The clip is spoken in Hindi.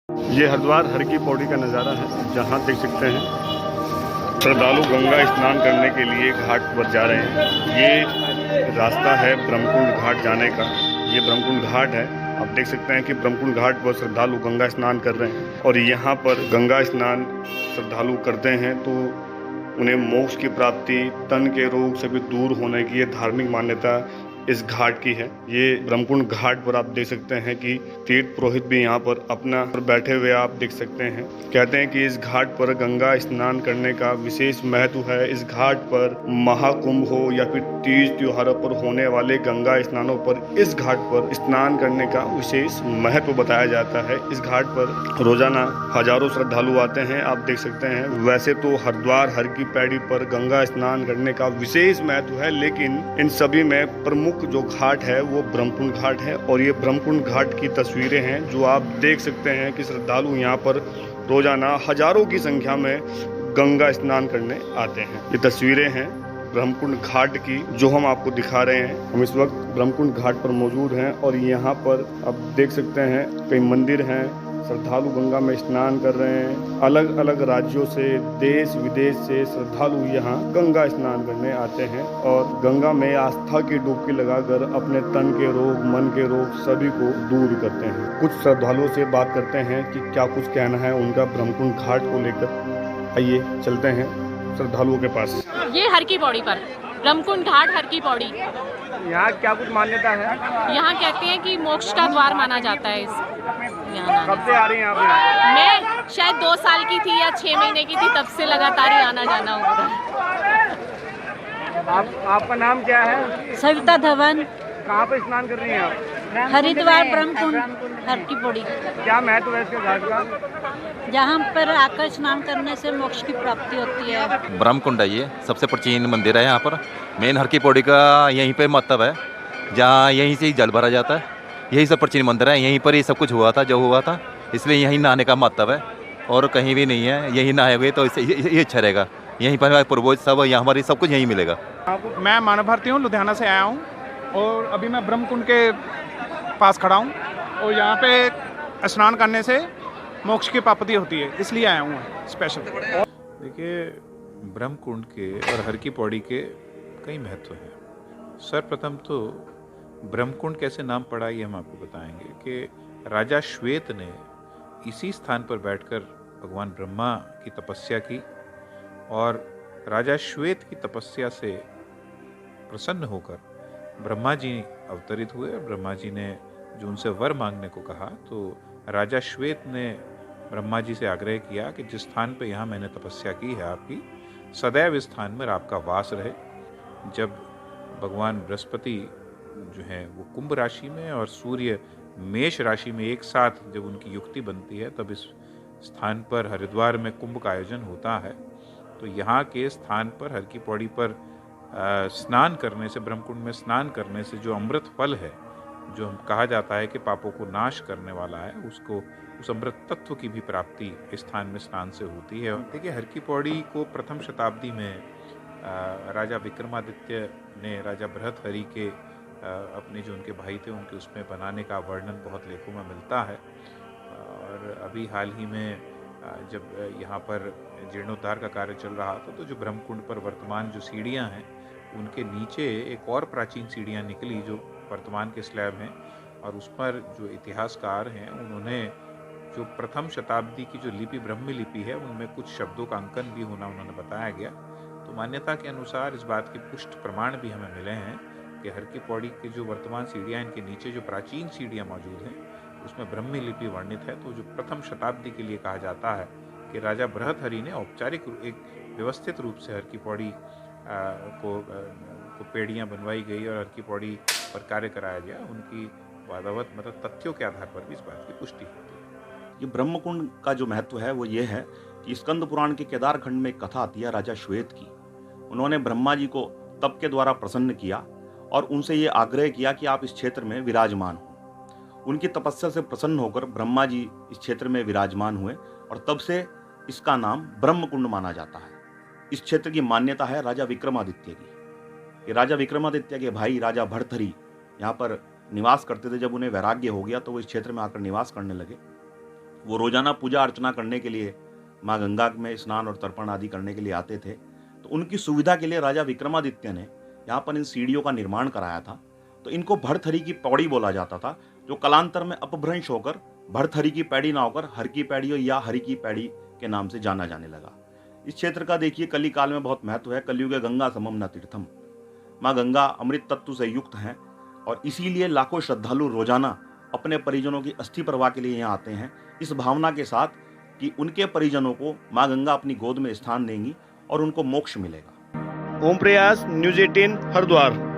ये हरिद्वार हर की पौड़ी का नज़ारा है, जहाँ देख सकते हैं श्रद्धालु गंगा स्नान करने के लिए घाट पर जा रहे हैं। ये रास्ता है ब्रह्मकुंड घाट जाने का। ये ब्रह्मकुंड घाट है। आप देख सकते हैं कि ब्रह्मकुंड घाट पर श्रद्धालु गंगा स्नान कर रहे हैं और यहाँ पर गंगा स्नान श्रद्धालु करते हैं तो उन्हें मोक्ष की प्राप्ति, तन के रोग सभी दूर होने की ये धार्मिक मान्यता इस घाट की है। ये ब्रह्मकुंड घाट पर आप देख सकते हैं कि तीर्थ पुरोहित भी यहाँ पर अपना पर बैठे हुए आप देख सकते हैं। कहते हैं कि इस घाट पर गंगा स्नान करने का विशेष महत्व है। इस घाट पर महाकुंभ हो या फिर तीज त्योहारों पर होने वाले गंगा स्नानों पर इस घाट पर स्नान करने का विशेष महत्व बताया जाता है। इस घाट पर रोजाना हजारों श्रद्धालु आते हैं, आप देख सकते हैं। वैसे तो हरिद्वार हर की पैड़ी पर गंगा स्नान करने का विशेष महत्व है, लेकिन इन सभी में प्रमुख जो घाट है वो ब्रह्मकुंड घाट है और ये ब्रह्मकुंड घाट की तस्वीरें हैं जो आप देख सकते हैं कि श्रद्धालु यहाँ पर रोजाना हजारों की संख्या में गंगा स्नान करने आते हैं। ये तस्वीरें हैं ब्रह्मकुंड घाट की जो हम आपको दिखा रहे हैं। हम इस वक्त ब्रह्मकुंड घाट पर मौजूद हैं और यहाँ पर आप देख सकते हैं कई मंदिर हैं। श्रद्धालु गंगा में स्नान कर रहे हैं। अलग अलग राज्यों से, देश विदेश से श्रद्धालु यहाँ गंगा स्नान करने आते हैं और गंगा में आस्था की डुबकी लगाकर अपने तन के रोग, मन के रोग सभी को दूर करते हैं। कुछ श्रद्धालुओं से बात करते हैं कि क्या कुछ कहना है उनका ब्रह्मकुंड घाट को लेकर। आइए चलते हैं श्रद्धालुओं के पास। ये हर की पौड़ी पर ब्रह्मकुंड घाट हर की पौड़ी, यहाँ क्या कुछ मान्यता है? यहाँ कहते हैं कि मोक्ष का द्वार माना जाता है इस यहाँ। कब से आ रही हैं आप यहाँ? मैं शायद 2 साल की थी या 6 महीने की थी, तब से लगातार ही आना जाना हो रहा है। आपका नाम क्या है? सविता धवन। कहाँ पे स्नान कर रही हैं आप? हरिद्वार ब्रह्मकुंड हर की पौड़ी, क्या महत्व है इसके घाट का? जहाँ पर आकर स्नान करने से मोक्ष की प्राप्ति होती है। ब्रह्मकुंड है, ये सबसे प्राचीन मंदिर है। यहाँ पर मेन हर की पौड़ी का यहीं पे महत्व है, जहाँ यहीं से ही जल भरा जाता है। यही सब प्राचीन मंदिर है, यहीं पर ही सब कुछ हुआ था जो हुआ था, इसलिए यहीं नहाने का महत्व है और कहीं भी नहीं है। यहीं नहाए हुए तो ये अच्छा रहेगा। यहीं पर पूर्वज सब यहाँ हमारी सब कुछ यहीं मिलेगा। मैं मानव भारती हूँ, लुधियाना से आया हूँ और अभी मैं ब्रह्मकुंड के पास खड़ा हूँ और यहाँ पे स्नान करने से मोक्ष की प्राप्ति होती है, इसलिए आया हूँ स्पेशल। देखिए, ब्रह्मकुंड के और हर की पौड़ी के कई महत्व हैं। सर्वप्रथम तो ब्रह्मकुंड कैसे नाम पड़ा ये हम आपको बताएंगे कि राजा श्वेत ने इसी स्थान पर बैठकर भगवान ब्रह्मा की तपस्या की और राजा श्वेत की तपस्या से प्रसन्न होकर ब्रह्मा जी अवतरित हुए। ब्रह्मा जी ने जो उनसे वर मांगने को कहा तो राजा श्वेत ने ब्रह्मा जी से आग्रह किया कि जिस स्थान पे यहाँ मैंने तपस्या की है आपकी, सदैव इस स्थान में आपका वास रहे। जब भगवान बृहस्पति जो है वो कुंभ राशि में और सूर्य मेष राशि में एक साथ जब उनकी युक्ति बनती है, तब इस स्थान पर हरिद्वार में कुंभ का आयोजन होता है। तो यहाँ के स्थान पर हर की पौड़ी पर स्नान करने से, ब्रह्मकुंड में स्नान करने से जो अमृत फल है, जो हम कहा जाता है कि पापों को नाश करने वाला है, उसको उस अमृत तत्व की भी प्राप्ति इस स्थान में स्नान से होती है। देखिए, हर की पौड़ी को प्रथम शताब्दी में राजा विक्रमादित्य ने राजा भर्तृहरि के अपने जो उनके भाई थे उनके उसमें बनाने का वर्णन बहुत लेखों में मिलता है। और अभी हाल ही में जब यहाँ पर जीर्णोद्धार का कार्य चल रहा था तो जो ब्रह्मकुंड पर वर्तमान जो सीढ़ियाँ हैं उनके नीचे एक और प्राचीन सीढ़ियाँ निकली जो वर्तमान के स्लैब हैं, और उस पर जो इतिहासकार हैं उन्होंने जो प्रथम शताब्दी की जो लिपि ब्रह्मी लिपि है उनमें कुछ शब्दों का अंकन भी होना उन्होंने बताया गया। तो मान्यता के अनुसार इस बात के पुष्ट प्रमाण भी हमें मिले हैं कि हर की पौड़ी की जो वर्तमान सीढ़ियाँ, इनके नीचे जो प्राचीन सीढ़ियाँ मौजूद हैं उसमें ब्रह्मी लिपि वर्णित है। तो जो प्रथम शताब्दी के लिए कहा जाता है कि राजा भर्तृहरि ने औपचारिक एक व्यवस्थित रूप से हर की पौड़ी को पेड़ियाँ बनवाई गई और हर की पौड़ी पर कार्य कराया गया। उनकी वादावत मतलब तथ्यों के आधार पर भी इस बात की पुष्टि होती है। ये ब्रह्मकुंड का जो महत्व है वो ये है कि स्कंद पुराण के केदार खंड में एक कथा आती है राजा श्वेत की। उन्होंने ब्रह्मा जी को तप के द्वारा प्रसन्न किया और उनसे ये आग्रह किया कि आप इस क्षेत्र में विराजमान हो। उनकी तपस्या से प्रसन्न होकर ब्रह्मा जी इस क्षेत्र में विराजमान हुए और तब से इसका नाम ब्रह्मकुंड माना जाता है। इस क्षेत्र की मान्यता है राजा विक्रमादित्य की। ये राजा विक्रमादित्य के भाई राजा भर्तृहरि यहाँ पर निवास करते थे। जब उन्हें वैराग्य हो गया तो वो इस क्षेत्र में आकर निवास करने लगे वो रोजाना पूजा अर्चना करने के लिए माँ गंगा में स्नान और तर्पण आदि करने के लिए आते थे। तो उनकी सुविधा के लिए राजा विक्रमादित्य ने यहाँ पर इन सीढ़ियों का निर्माण कराया था। तो इनको भरथरी की पौड़ी बोला जाता था, जो कालांतर में अपभ्रंश होकर भरथरी की पैड़ी ना होकर हर की पैड़ी या हरि की पैड़ी के नाम से जाना जाने लगा। इस क्षेत्र का देखिए कली काल में बहुत महत्व है। कलयुगे गंगा समम न तीर्थम। माँ गंगा अमृत तत्व से युक्त हैं और इसीलिए लाखों श्रद्धालु रोजाना अपने परिजनों की अस्थि प्रवाह के लिए यहाँ आते हैं, इस भावना के साथ कि उनके परिजनों को माँ गंगा अपनी गोद में स्थान देंगी और उनको मोक्ष मिलेगा। ओम प्रयास, न्यूज़ 18 हरिद्वार।